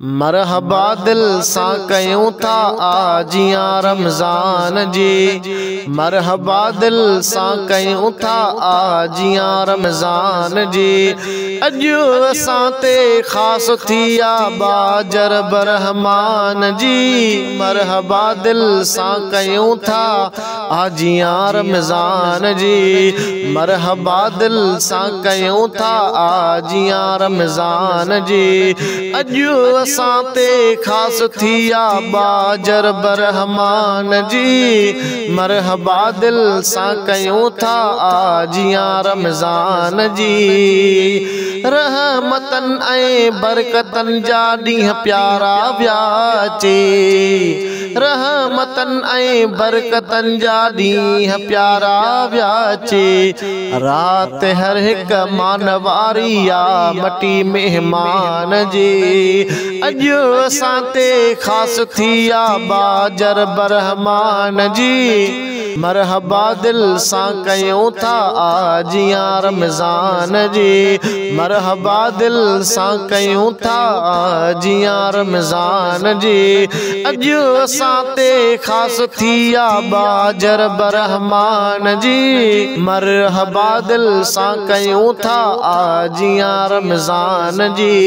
मरहबा दिल सां कयूं था आजियां रमज़ान जी। मरहबा दिल सां कयूं था आजियां रमज़ान जी। अॼु असां ते ख़ासि थी बाजर बरहमान जी। मरहबा दिल सां कयूं था आजियां रमज़ान जी। मरहबा दिल सां कयूं था आजियां रमज़ान जी। अॼु असां ते ख़ासि थी बाजर बरहमान जी। मरहबा दिल सां कयूं था आजियां रमज़ान जी। रहमतन ऐं बरकतन जा ॾींहं प्यारा विया अचे। रहमतन ऐं बरकतन जा ॾींहं प्यारा विया अचे। रात हर हिक मानवारी मटी मेहमान जी। अॼु असां ते ख़ासि थी बाजर बरहमान जी। मरहबा दिल सां कयूं था आजियां रमज़ान जी। मरहबा दिल सां कयूं था आजियां रमज़ान जी। अॼु असां ते ख़ासि थी बाजर बरहमान जी। मरहबा दिल सां कयूं था आजियां रमज़ान जी।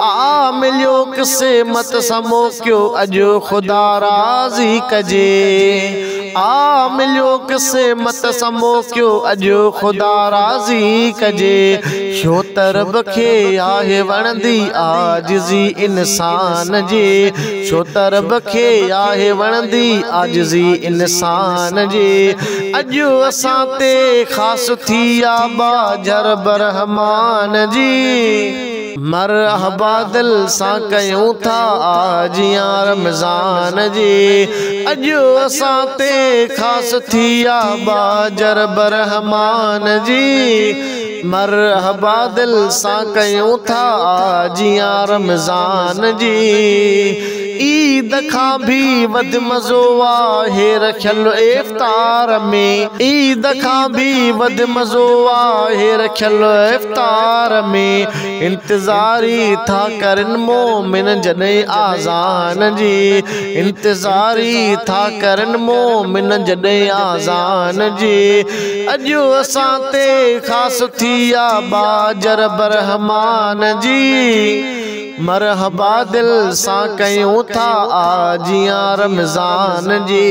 आ मिलियो क़िस्मत समोकियो अॼु ख़ुदा राज़ी कजे। आ मिलियो क़िस्मत समोकियो अॼु ख़ुदा राज़ी कजे। छो त रब खे आहे वणंदी आजिज़ी इंसान जी। छो त रब खे आहे वणंदी आजिज़ी इंसान जी। अॼु असां ते ख़ासि थी बाजर बरहमान जी। मरहबा दिल सां कयूं था आजियां रमज़ान जी। अॼु असां ते ख़ासि थी बाजर बरहमान जी। मरहबा दिल सां कयूं था आजियां रमज़ान जी। ईद खां भी वध मज़ो आहे रखियल इफ्तार में। ईद खां भी वध मज़ो आहे रखियल इफ्तार में। इंतज़ारी था करन मोमिन जॾहिं आज़ान जी। इंतज़ारी था करन मोमिन जॾहिं आज़ान जी। अॼु असां ते ख़ासि थी बाजर बरहमान जी। मरहबा दिल सां कयूं था आजियां रमज़ान जी।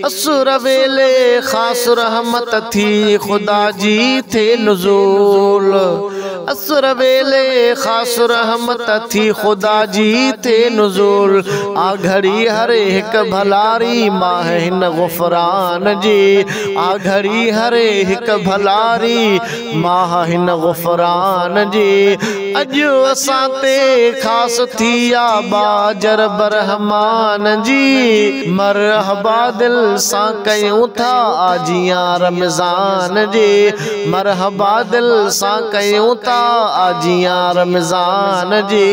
असुर वेले ख़ासि रहमत थी ख़ुदा जी थे नुज़ूल। असुर वेले ख़ासि रहमत थी ख़ुदा जी थे नुज़ूल। आ घड़ी हर हिक भलारी माह हिन ग़ुफ़रान जी। आ घड़ी हर हिक भलारी माह हिन ग़ुफ़रान जी। अॼु असां ते ख़ासि थी बाजर बरहमान जी। मरहबा दिल सां कयूं था आजियां रमज़ान जी। मरहबा दिल सां कयूं था आजियां रमज़ान जी।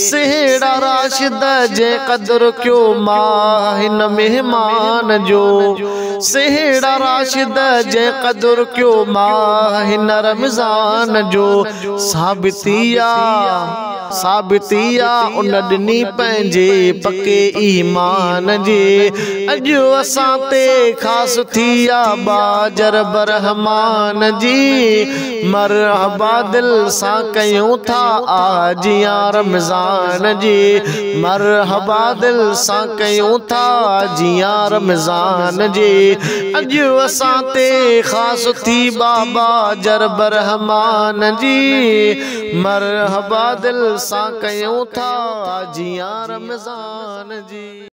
सेहड़ा राशिद जे क़द्र क्यों माह हिन मेहमान जो। सेहड़ा राशिद जे क़द्र क्यों माह हिन रमज़ान जो। साबितिया उन ॾिनी पंहिंजे पके ईमान जी। अॼु असां ते ख़ासि थी बाजर बरहमान जी। मरहबा दिल सां कयूं था आजियां रमज़ान जी। मरहबा दिल सां कयूं था आजियां रमज़ान जी। अॼु असां ते ख़ासि थी बाजर बरहमान जी। मरहबा दिल सां कयूं था आजियां रमज़ान जी।